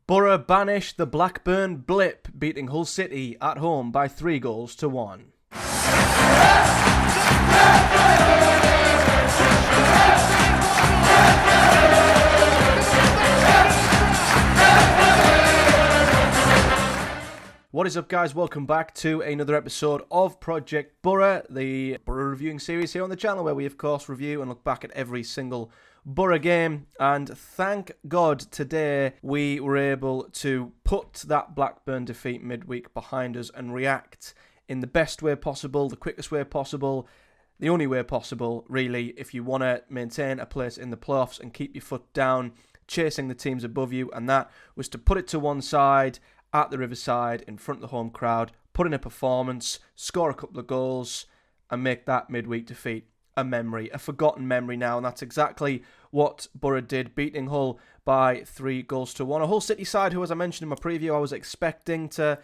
Boro banish the Blackburn BLIP, beating Hull City at home by 3-1. What is up, guys? Welcome back to another episode of Project Boro, the Boro reviewing series here on the channel, where we of course review and look back at every single Boro game. And thank God today we were able to put that Blackburn defeat midweek behind us and react in the best way possible, the quickest way possible, the only way possible, really, if you want to maintain a place in the playoffs and keep your foot down, chasing the teams above you. And that was to put it to one side at the Riverside in front of the home crowd, put in a performance, score a couple of goals, and make that midweek defeat a memory, a forgotten memory now. And that's exactly what Boro did, beating Hull by 3-1. A Hull City side who, as I mentioned in my preview, I was expecting to,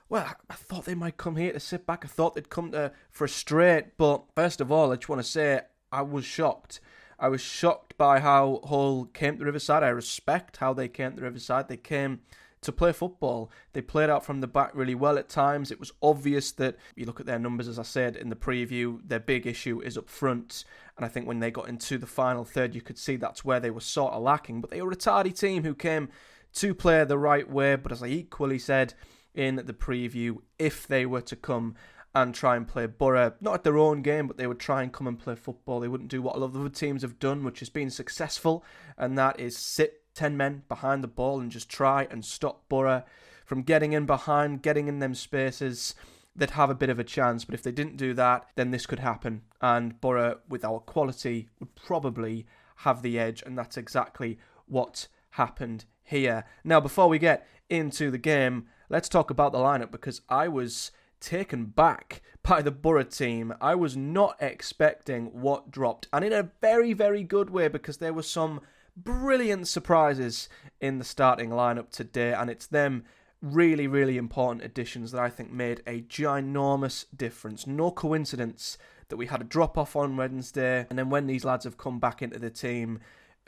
well, I thought they might come here to sit back. I thought they'd come to frustrate. But first of all, I just want to say I was shocked. I was shocked by how Hull came to the Riverside. I respect how they came to the Riverside. They came to play football. They played out from the back really well at times. It was obvious that, you look at their numbers, as I said in the preview, their big issue is up front. And I think when they got into the final third, you could see that's where they were sort of lacking. But they were a tardy team who came to play the right way. But as I equally said in the preview, if they were to come and try and play Boro, not at their own game, but they would try and come and play football. They wouldn't do what a lot of other teams have done, which has been successful, and that is sit 10 men behind the ball and just try and stop Boro from getting in behind, getting in them spaces. They'd have a bit of a chance, but if they didn't do that, then this could happen. And Boro, with our quality, would probably have the edge, and that's exactly what happened here. Now, before we get into the game, let's talk about the lineup, because I was taken back by the Boro team. I was not expecting what dropped, and in a very, very good way, because there were some brilliant surprises in the starting lineup today, and it's them really, really important additions that I think made a ginormous difference. No coincidence that we had a drop-off on Wednesday, and then when these lads have come back into the team,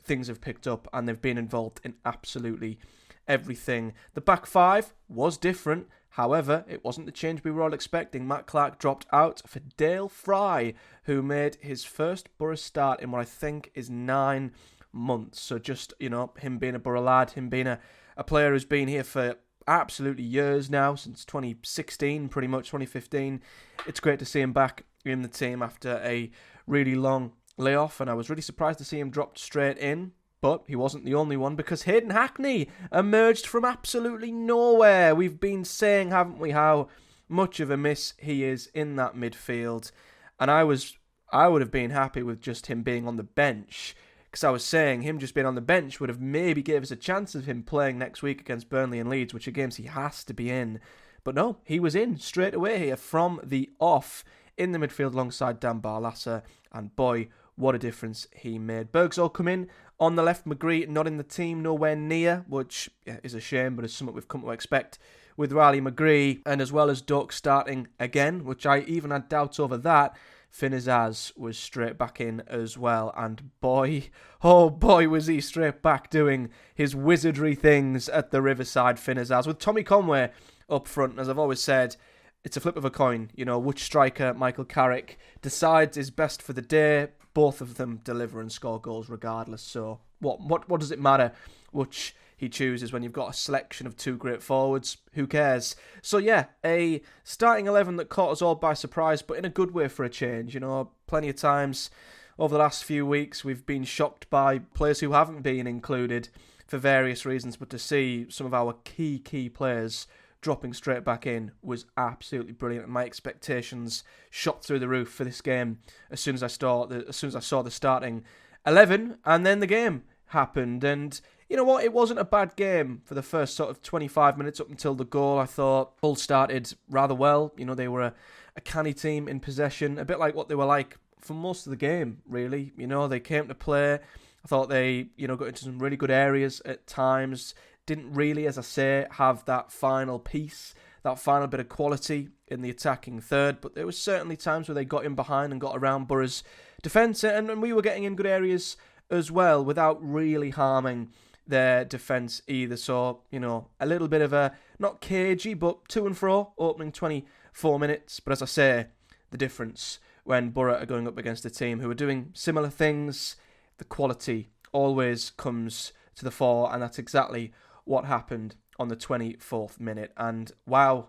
things have picked up, and they've been involved in absolutely everything. The back five was different. However, it wasn't the change we were all expecting. Matt Clark dropped out for Dale Fry, who made his first Boro start in what I think is 9 months. So just, him being a Boro lad, him being a player who's been here for absolutely years now, since 2016, pretty much 2015. It's great to see him back in the team after a really long layoff, and I was really surprised to see him dropped straight in. But he wasn't the only one, because Hayden Hackney emerged from absolutely nowhere. We've been saying, haven't we, how much of a miss he is in that midfield. And I would have been happy with just him being on the bench, because I was saying him just being on the bench would have maybe gave us a chance of him playing next week against Burnley and Leeds, which are games he has to be in. But no, he was in straight away here from the off in the midfield alongside Dan Barlaser, and boy, what a difference he made. Bergsall come in on the left, McGree not in the team, nowhere near, which is a shame, but it's something we've come to expect with Riley McGree, and as well as Duck starting again, which I even had doubts over that. Finn Azaz was straight back in as well, and boy, oh boy, was he straight back doing his wizardry things at the Riverside. Finn Azaz with Tommy Conway up front. As I've always said, it's a flip of a coin, which striker Michael Carrick decides is best for the day. Both of them deliver and score goals regardless, so what does it matter which he chooses when you've got a selection of two great forwards? Who cares? So yeah, a starting 11 that caught us all by surprise, but in a good way for a change. Plenty of times over the last few weeks we've been shocked by players who haven't been included for various reasons, but to see some of our key players dropping straight back in was absolutely brilliant, and my expectations shot through the roof for this game as soon as I saw the starting 11, and then the game happened. And you know what, it wasn't a bad game for the first sort of 25 minutes up until the goal. I thought Hull started rather well. They were a canny team in possession, a bit like what they were like for most of the game, really. They came to play. I thought they got into some really good areas at times. Didn't really, as I say, have that final piece, that final bit of quality in the attacking third, but there was certainly times where they got in behind and got around Boro's defence, and we were getting in good areas as well without really harming their defence either. So, a little bit of a, not cagey, but to and fro, opening 24 minutes. But as I say, the difference when Boro are going up against a team who are doing similar things, the quality always comes to the fore, and that's exactly what happened on the 24th minute. And wow,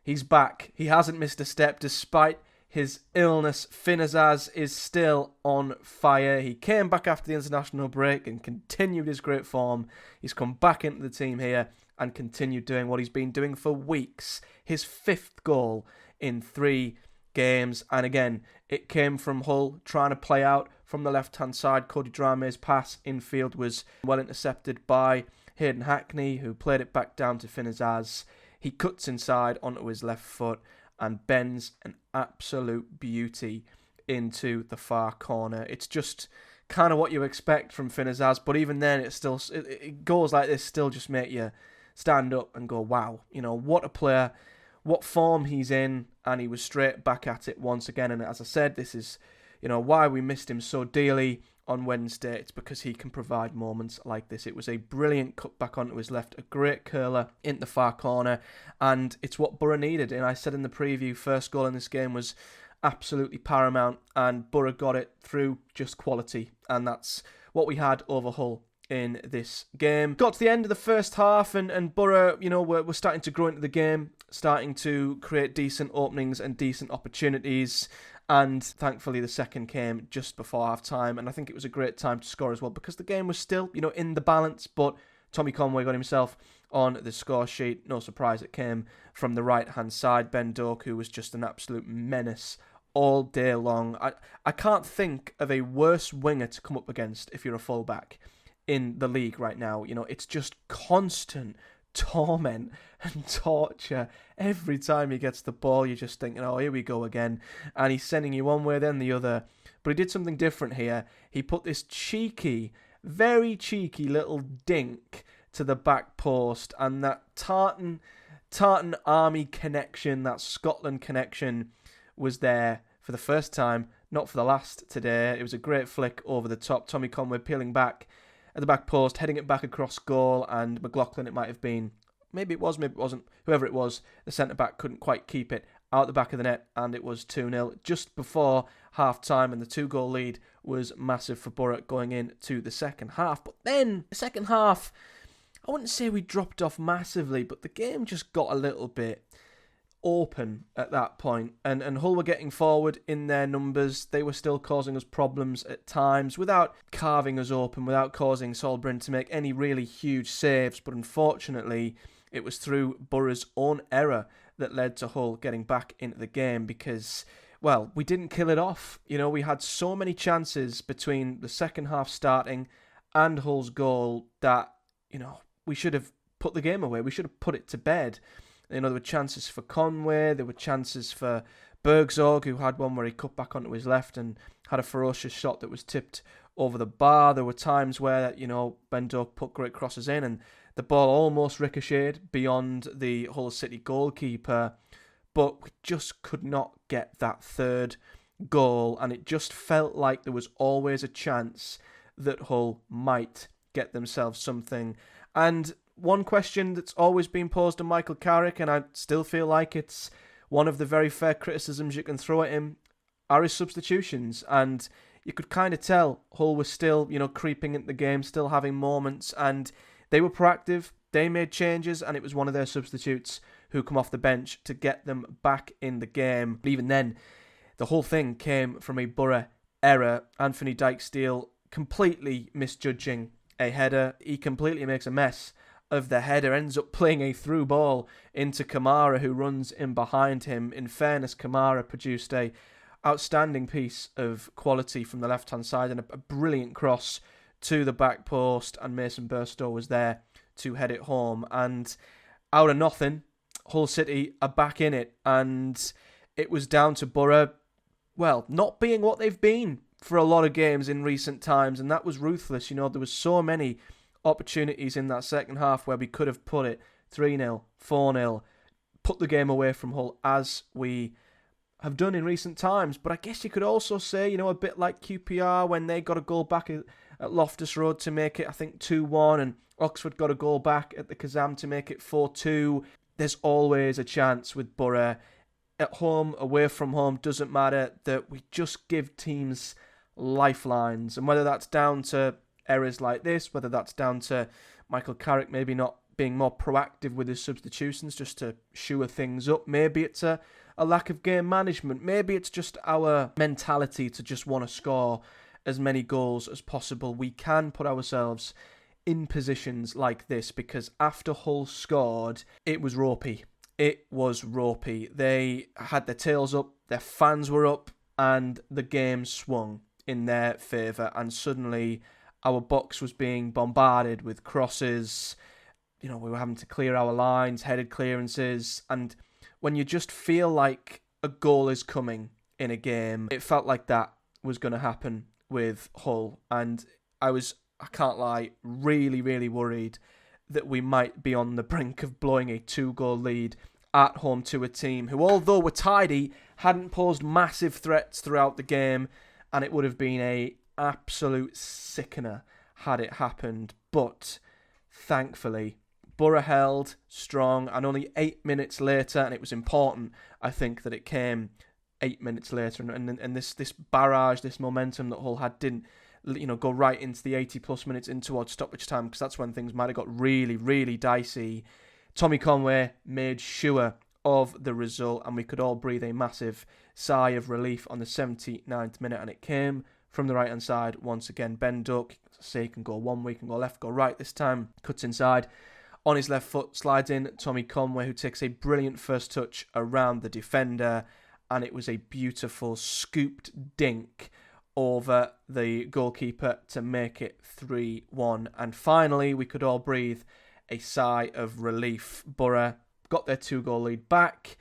he's back. He hasn't missed a step despite his illness. Azaz is still on fire. He came back after the international break and continued his great form. He's come back into the team here and continued doing what he's been doing for weeks. His 5th goal in 3 games. And again, it came from Hull trying to play out from the left-hand side. Cody Drame's pass infield was well intercepted by Hayden Hackney, who played it back down to Azaz. He cuts inside onto his left foot and bends an absolute beauty into the far corner. It's just kind of what you expect from Azaz, but even then, it goes like this still just make you stand up and go, wow, what a player, what form he's in, and he was straight back at it once again. And as I said, this is, why we missed him so dearly on Wednesday. It's because he can provide moments like this. It was a brilliant cut back onto his left, a great curler in the far corner, and it's what Boro needed. And I said in the preview, first goal in this game was absolutely paramount, and Boro got it through just quality, and that's what we had over Hull in this game. Got to the end of the first half, and Boro, we're starting to grow into the game, starting to create decent openings and decent opportunities. And thankfully, the second came just before half-time, and I think it was a great time to score as well, because the game was still, in the balance, but Tommy Conway got himself on the score sheet. No surprise, it came from the right-hand side. Ben Doak, who was just an absolute menace all day long. I can't think of a worse winger to come up against if you're a fullback in the league right now. It's just constant torment and torture. Every time he gets the ball, you're just thinking, oh, here we go again. And he's sending you one way, then the other. But he did something different here. He put this cheeky, very cheeky little dink to the back post. And that Tartan Army connection, that Scotland connection, was there for the first time, not for the last today. It was a great flick over the top. Tommy Conway peeling back at the back post, heading it back across goal, and McLaughlin, it might have been, maybe it was, maybe it wasn't, whoever it was, the centre-back couldn't quite keep it out the back of the net, and it was 2-0 just before half-time, and the 2-goal lead was massive for Boro going into the second half. But then, the second half, I wouldn't say we dropped off massively, but the game just got a little bit open at that point, and Hull were getting forward in their numbers. They were still causing us problems at times without carving us open, without causing Solbryn to make any really huge saves. But unfortunately, it was through Boro's own error that led to Hull getting back into the game, because, well, we didn't kill it off. We had so many chances between the second half starting and Hull's goal that, we should have put the game away. We should have put it to bed. There were chances for Conway, there were chances for Bergzorg, who had one where he cut back onto his left and had a ferocious shot that was tipped over the bar. There were times where, Ben Doak put great crosses in and the ball almost ricocheted beyond the Hull City goalkeeper, but we just could not get that third goal, and it just felt like there was always a chance that Hull might get themselves something. And one question that's always been posed to Michael Carrick, and I still feel like it's one of the very fair criticisms you can throw at him, are his substitutions. And you could kind of tell Hull was still, creeping into the game, still having moments, and they were proactive. They made changes, and it was one of their substitutes who come off the bench to get them back in the game. But even then, the whole thing came from a Boro error. Anthony Dijksteel completely misjudging a header. He completely makes a mess of the header, ends up playing a through ball into Kamara, who runs in behind him. In fairness, Kamara produced a outstanding piece of quality from the left-hand side and a brilliant cross to the back post, and Mason Burstow was there to head it home. And out of nothing, Hull City are back in it, and it was down to Boro, well, not being what they've been for a lot of games in recent times, and that was ruthless. There was so many opportunities in that second half where we could have put it 3-0, 4-0, put the game away from Hull, as we have done in recent times. But I guess you could also say, a bit like QPR when they got a goal back at Loftus Road to make it, I think, 2-1, and Oxford got a goal back at the Kazam to make it 4-2. There's always a chance with Boro. At home, away from home, doesn't matter, that we just give teams lifelines. And whether that's down to errors like this, whether that's down to Michael Carrick maybe not being more proactive with his substitutions just to shore things up, maybe it's a lack of game management, maybe it's just our mentality to just want to score as many goals as possible. We can put ourselves in positions like this because after Hull scored, it was ropey. It was ropey. They had their tails up, their fans were up, and the game swung in their favour. And suddenly our box was being bombarded with crosses. We were having to clear our lines, headed clearances. And when you just feel like a goal is coming in a game, it felt like that was going to happen with Hull. And I can't lie, really, really worried that we might be on the brink of blowing a 2-goal lead at home to a team who, although were tidy, hadn't posed massive threats throughout the game, and it would have been a absolute sickener had it happened. But thankfully, Boro held strong, and only 8 minutes later, and it was important, I think, that it came 8 minutes later, and this barrage, this momentum that Hull had didn't go right into the 80-plus minutes in towards stoppage time, because that's when things might have got really, really dicey. Tommy Conway made sure of the result, and we could all breathe a massive sigh of relief on the 79th minute, and it came from the right-hand side once again. Ben Duck, he can go one way, he can go left, go right this time, cuts inside on his left foot, slides in Tommy Conway, who takes a brilliant first touch around the defender, and it was a beautiful scooped dink over the goalkeeper to make it 3-1. And finally, we could all breathe a sigh of relief. Boro got their 2-goal lead back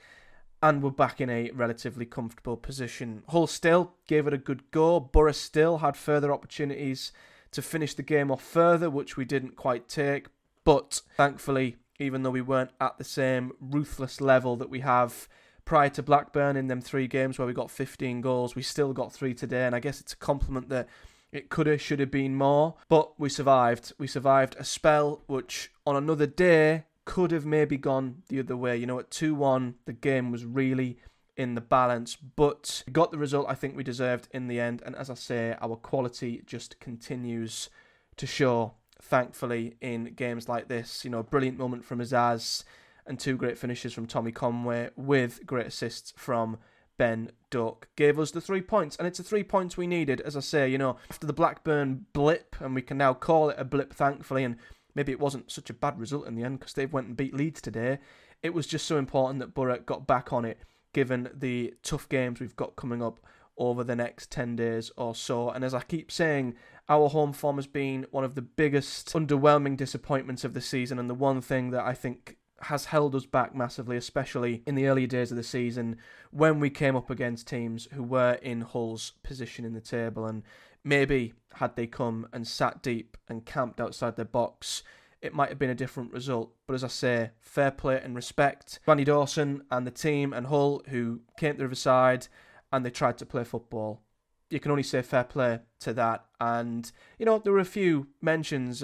and were back in a relatively comfortable position. Hull still gave it a good go. Boro still had further opportunities to finish the game off further, which we didn't quite take. But thankfully, even though we weren't at the same ruthless level that we have prior to Blackburn in them 3 games where we got 15 goals, we still got 3 today, and I guess it's a compliment that it should have been more, but we survived. We survived a spell which on another day could have maybe gone the other way. At 2-1, the game was really in the balance, but we got the result I think we deserved in the end, and as I say, our quality just continues to show, thankfully, in games like this. A brilliant moment from Azaz, and 2 great finishes from Tommy Conway with great assists from Ben Duck. Gave us the 3 points, and it's the 3 points we needed, as I say, after the Blackburn blip, and we can now call it a blip, thankfully, and maybe it wasn't such a bad result in the end because they went and beat Leeds today. It was just so important that Boro got back on it, given the tough games we've got coming up over the next 10 days or so. And as I keep saying, our home form has been one of the biggest underwhelming disappointments of the season, and the one thing that I think has held us back massively, especially in the early days of the season when we came up against teams who were in Hull's position in the table. And maybe had they come and sat deep and camped outside their box, it might have been a different result. But as I say, fair play and respect to Andy Dawson and the team and Hull, who came to the Riverside and they tried to play football. You can only say fair play to that. And, there were a few mentions,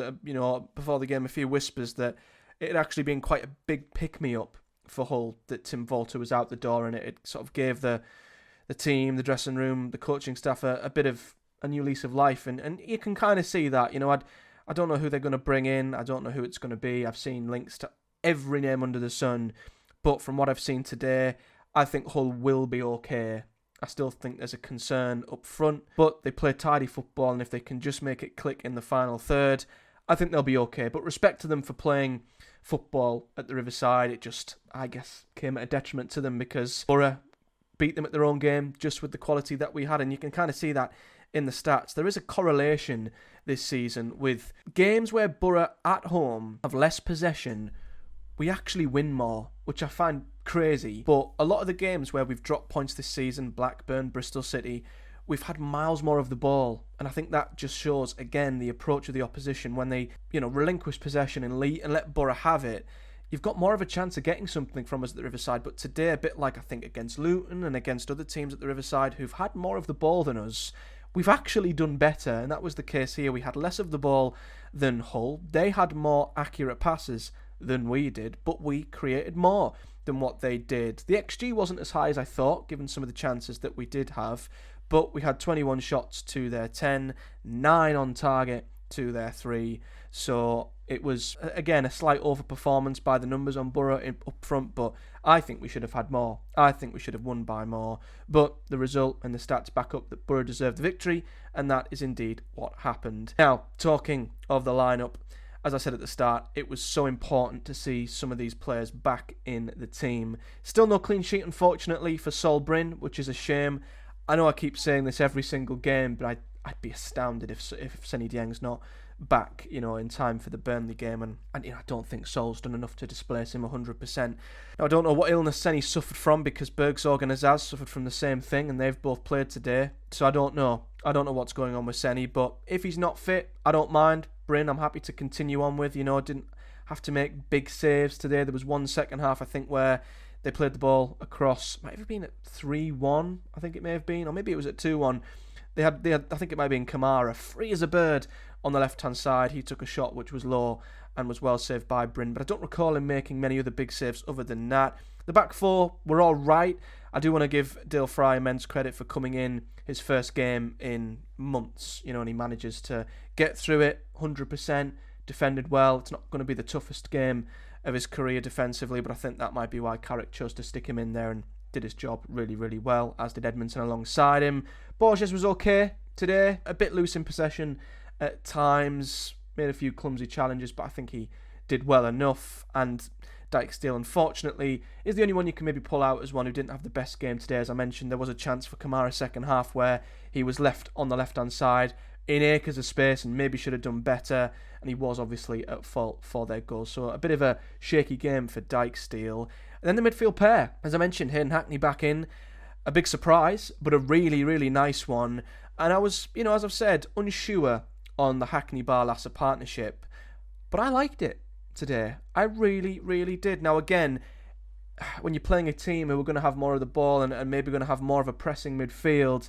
before the game, a few whispers that it had actually been quite a big pick-me-up for Hull that Tim Volter was out the door, and it sort of gave the team, the dressing room, the coaching staff a bit of a new lease of life. And you can kind of see that. I don't know who they're going to bring in. I don't know who it's going to be. I've seen links to every name under the sun. But from what I've seen today, I think Hull will be okay. I still think there's a concern up front, but they play tidy football, and if they can just make it click in the final third, I think they'll be okay. But respect to them for playing football at the Riverside. It just, I guess, came at a detriment to them because Boro beat them at their own game just with the quality that we had, and you can kind of see that in the stats. There is a correlation this season with games where Boro at home have less possession, we actually win more, which I find crazy. But a lot of the games where we've dropped points this season, Blackburn, Bristol City, we've had miles more of the ball. And I think that just shows, again, the approach of the opposition when they, relinquish possession and let Boro have it. You've got more of a chance of getting something from us at the Riverside. But today, a bit like I think against Luton and against other teams at the Riverside who've had more of the ball than us, we've actually done better, and that was the case here. We had less of the ball than Hull. They had more accurate passes than we did, but we created more than what they did. The XG wasn't as high as I thought, given some of the chances that we did have, but we had 21 shots to their 10, 9 on target to their 3, so it was, again, a slight overperformance by the numbers on Boro up front, but I think we should have had more. I think we should have won by more, but the result and the stats back up that Boro deserved the victory, and that is indeed what happened. Now, talking of the lineup, as I said at the start, it was so important to see some of these players back in the team. Still no clean sheet, unfortunately, for Sol Bryn, which is a shame. I know I keep saying this every single game, but I'd be astounded if Seny Dieng's not back, in time for the Burnley game, and I don't think Sol's done enough to displace him 100%. Now, I don't know what illness Seny suffered from, because Bergzorg and Azaz suffered from the same thing, and they've both played today, so I don't know what's going on with Seny, but if he's not fit, I don't mind. Bryn, I'm happy to continue on with. Didn't have to make big saves today. There was one second half, I think, where they played the ball across, might have been at 3-1, I think it may have been, or maybe it was at 2-1. They had, I think it might have been Kamara, free as a bird on the left-hand side. He took a shot which was low and was well saved by Bryn, but I don't recall him making many other big saves other than that. The back four were all right. I do want to give Dale Fry immense credit for coming in his first game in months, and he manages to get through it 100%, defended well. It's not going to be the toughest game of his career defensively, but I think that might be why Carrick chose to stick him in there and did his job really, really well, as did Edmondson alongside him. Borges was okay today, a bit loose in possession at times, made a few clumsy challenges, but I think he did well enough. And Dijksteel, unfortunately, is the only one you can maybe pull out as one who didn't have the best game today. As I mentioned, there was a chance for Kamara second half where he was left on the left-hand side in acres of space and maybe should have done better, and he was obviously at fault for their goals. So a bit of a shaky game for Dijksteel. And then the midfield pair, as I mentioned, Hayden Hackney back in, a big surprise, but a really, really nice one. And I was, as I've said, unsure on the Hackney-Barlaser partnership, but I liked it today. I really, really did. Now, again, when you're playing a team who are going to have more of the ball and maybe going to have more of a pressing midfield,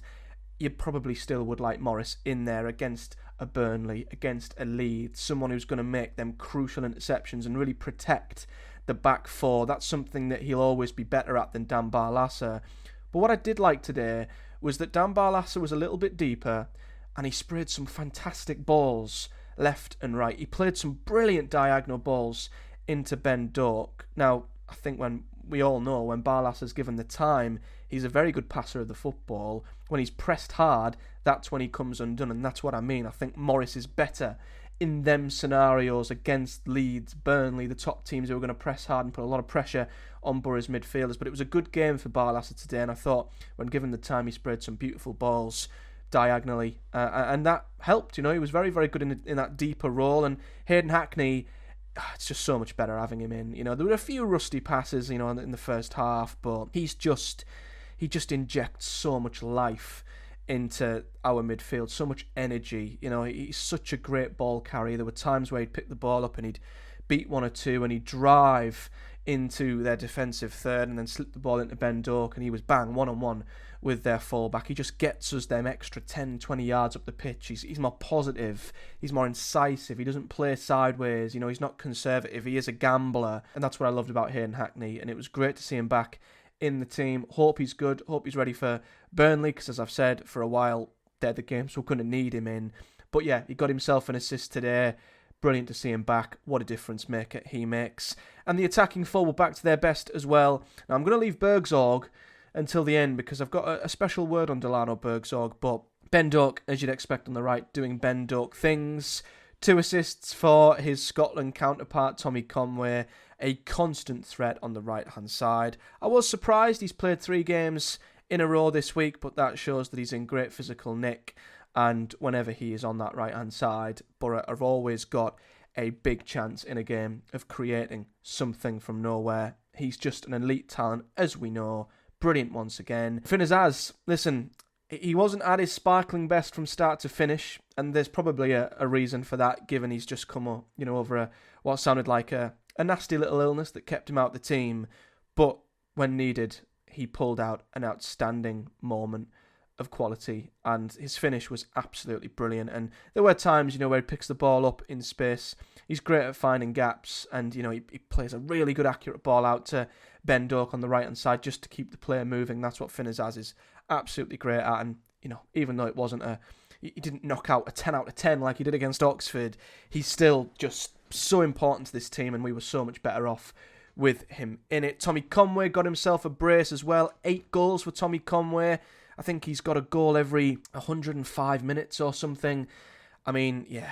you probably still would like Morris in there against a Burnley, against a Leeds, someone who's going to make them crucial interceptions and really protect the back four. That's something that he'll always be better at than Dan Barlaser. But what I did like today was that Dan Barlaser was a little bit deeper and he sprayed some fantastic balls left and right. He played some brilliant diagonal balls into Ben Doak. Now, I think we all know when Barlaser's given the time, he's a very good passer of the football. When he's pressed hard, that's when he comes undone, and that's what I mean. I think Morris is better in them scenarios against Leeds, Burnley, the top teams who are going to press hard and put a lot of pressure on Borough's midfielders. But it was a good game for Barlaser today, and I thought when given the time, he sprayed some beautiful balls diagonally, and that helped. He was very, very good in that deeper role. And Hayden Hackney, it's just so much better having him in. There were a few rusty passes, in the first half, but he just injects so much life into our midfield, so much energy. He's such a great ball carrier. There were times where he'd pick the ball up and he'd beat one or two and he'd drive into their defensive third and then slip the ball into Ben Doak, and he was bang, one-on-one with their fullback. He just gets us them extra 10, 20 yards up the pitch. He's more positive. He's more incisive. He doesn't play sideways. He's not conservative. He is a gambler, and that's what I loved about Hayden Hackney, and it was great to see him back in the team. Hope he's good. Hope he's ready for Burnley, because as I've said for a while, they're the games we're going to need him in. But yeah, he got himself an assist today. Brilliant to see him back. What a difference maker he makes. And the attacking four were back to their best as well. Now I'm going to leave Bergzorg until the end because I've got a special word on Delano Bergzorg, but Ben Doak, as you'd expect on the right, doing Ben Doak things. 2 assists for his Scotland counterpart, Tommy Conway. A constant threat on the right-hand side. I was surprised he's played 3 games in a row this week, but that shows that he's in great physical nick. And whenever he is on that right-hand side, Boro have always got a big chance in a game of creating something from nowhere. He's just an elite talent, as we know. Brilliant once again. Finn Azaz, listen, he wasn't at his sparkling best from start to finish, and there's probably a reason for that, given he's just come over what sounded like a nasty little illness that kept him out of the team. But when needed, he pulled out an outstanding moment of quality, and his finish was absolutely brilliant. And there were times, where he picks the ball up in space. He's great at finding gaps, and, he plays a really good accurate ball out to Ben Doak on the right-hand side just to keep the player moving. That's what Finn Azaz is absolutely great at. And, even though it wasn't he didn't knock out a 10 out of 10 like he did against Oxford, he's still just so important to this team, and we were so much better off with him in it. Tommy Conway got himself a brace as well. 8 goals for Tommy Conway. I think he's got a goal every 105 minutes or something. I mean, yeah,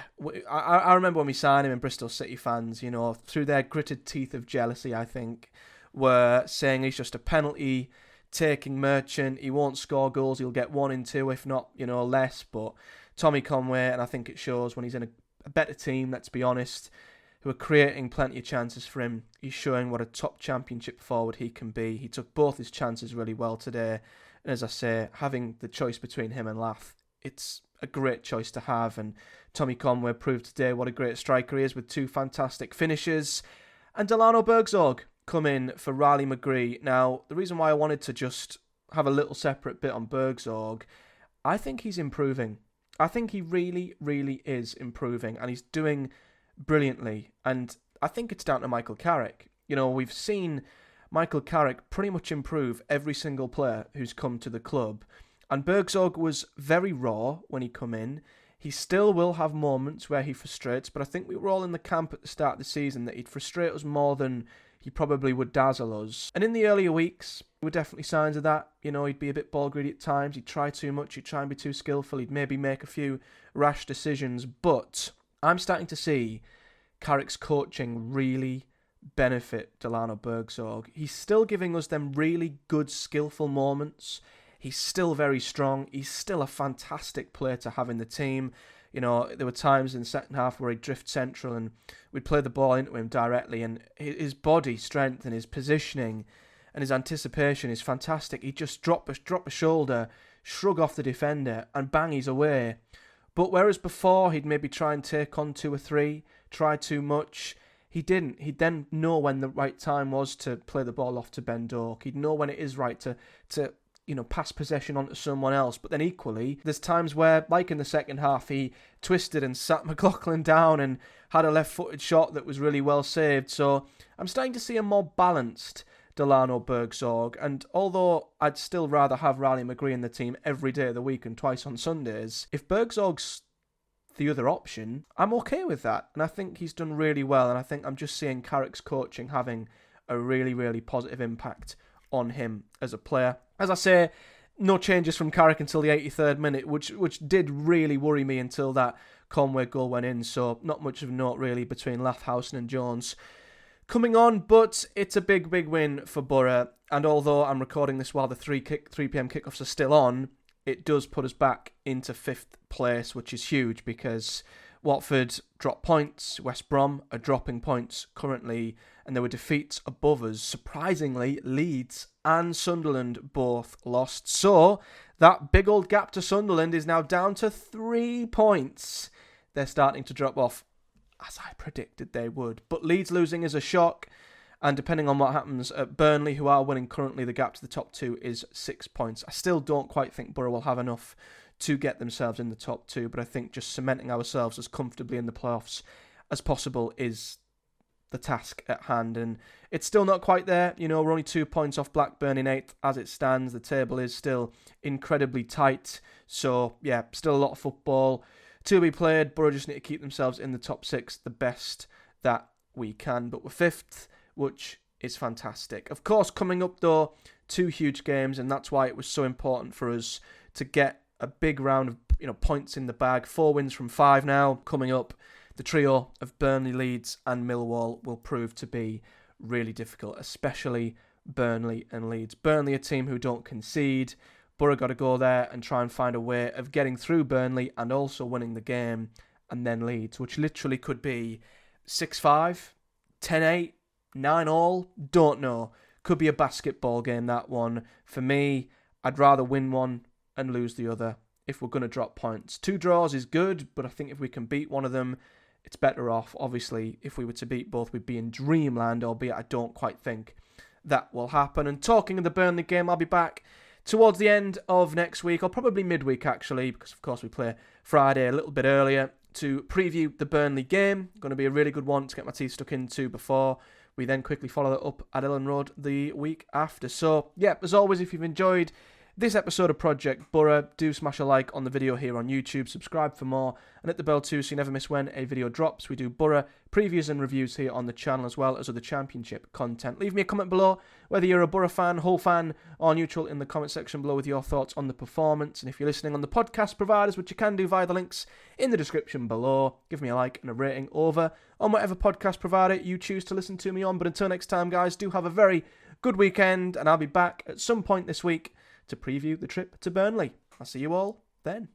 I remember when we signed him, and Bristol City fans, through their gritted teeth of jealousy, I think, were saying he's just a penalty-taking merchant. He won't score goals. He'll get 1 in 2, if not, less. But Tommy Conway, and I think it shows when he's in a better team, let's be honest, who are creating plenty of chances for him. He's showing what a top championship forward he can be. He took both his chances really well today. And as I say, having the choice between him and Lath, it's a great choice to have. And Tommy Conway proved today what a great striker he is with 2 fantastic finishes. And Delano Bergzorg come in for Riley McGree. Now, the reason why I wanted to just have a little separate bit on Bergzorg, I think he's improving. I think he really, really is improving, and he's doing brilliantly. And I think it's down to Michael Carrick. We've seen Michael Carrick pretty much improve every single player who's come to the club. And Bergzorg was very raw when he come in. He still will have moments where he frustrates, but I think we were all in the camp at the start of the season that he'd frustrate us more than he probably would dazzle us. And in the earlier weeks, there were definitely signs of that. He'd be a bit ball greedy at times. He'd try too much. He'd try and be too skillful. He'd maybe make a few rash decisions. But I'm starting to see Carrick's coaching really benefit Delano Bergzorg. He's still giving us them really good, skillful moments. He's still very strong. He's still a fantastic player to have in the team. There were times in the second half where he'd drift central and we'd play the ball into him directly, and his body strength and his positioning and his anticipation is fantastic. He'd just drop a shoulder, shrug off the defender, and bang, he's away. But whereas before he'd maybe try and take on 2 or 3, try too much, he didn't. He'd then know when the right time was to play the ball off to Ben Doak. He'd know when it is right to pass possession onto someone else. But then equally, there's times where, like in the second half, he twisted and sat McLaughlin down and had a left-footed shot that was really well saved. So I'm starting to see a more balanced Delano Bergzorg. And although I'd still rather have Riley McGree in the team every day of the week and twice on Sundays, if Bergzorg's the other option, I'm okay with that. And I think he's done really well. And I think I'm just seeing Carrick's coaching having a really, really positive impact on him as a player. As I say, no changes from Carrick until the 83rd minute, which did really worry me until that Conway goal went in. So not much of a note really between Lathhausen and Jones coming on, but it's a big, big win for Boro. And although I'm recording this while the 3 p.m. kickoffs are still on, it does put us back into 5th place, which is huge because Watford dropped points, West Brom are dropping points currently, and there were defeats above us. Surprisingly, Leeds and Sunderland both lost. So that big old gap to Sunderland is now down to 3 points. They're starting to drop off, as I predicted they would. But Leeds losing is a shock, and depending on what happens at Burnley, who are winning currently, the gap to the top 2 is 6 points. I still don't quite think Boro will have enough to get themselves in the top 2, but I think just cementing ourselves as comfortably in the playoffs as possible is the task at hand. And it's still not quite there. We're only 2 points off Blackburn in 8th as it stands. The table is still incredibly tight. So, yeah, still a lot of football to be played. Boro just need to keep themselves in the top 6 the best that we can. But we're 5th, which is fantastic. Of course, coming up, though, 2 huge games, and that's why it was so important for us to get a big round of points in the bag. 4 wins from 5 now coming up. The trio of Burnley, Leeds and Millwall will prove to be really difficult, especially Burnley and Leeds. Burnley, a team who don't concede. Boro got to go there and try and find a way of getting through Burnley and also winning the game. And then Leeds, which literally could be 6-5, 10-8, 9-all, don't know. Could be a basketball game, that one. For me, I'd rather win one and lose the other if we're going to drop points. 2 draws is good, but I think if we can beat one of them, it's better off. Obviously, if we were to beat both, we'd be in dreamland, albeit I don't quite think that will happen. And talking of the Burnley game, I'll be back towards the end of next week, or probably midweek actually, because of course we play Friday a little bit earlier, to preview the Burnley game. Going to be a really good one to get my teeth stuck into before we then quickly follow that up at Ellen Road the week after. So, yeah, as always, if you've enjoyed this episode of Project Boro, do smash a like on the video here on YouTube, subscribe for more, and hit the bell too so you never miss when a video drops. We do Boro previews and reviews here on the channel as well as other Championship content. Leave me a comment below whether you're a Boro fan, Hull fan, or neutral in the comment section below with your thoughts on the performance. And if you're listening on the podcast providers, which you can do via the links in the description below, give me a like and a rating over on whatever podcast provider you choose to listen to me on. But until next time, guys, do have a very good weekend, and I'll be back at some point this week to preview the trip to Burnley. I'll see you all then.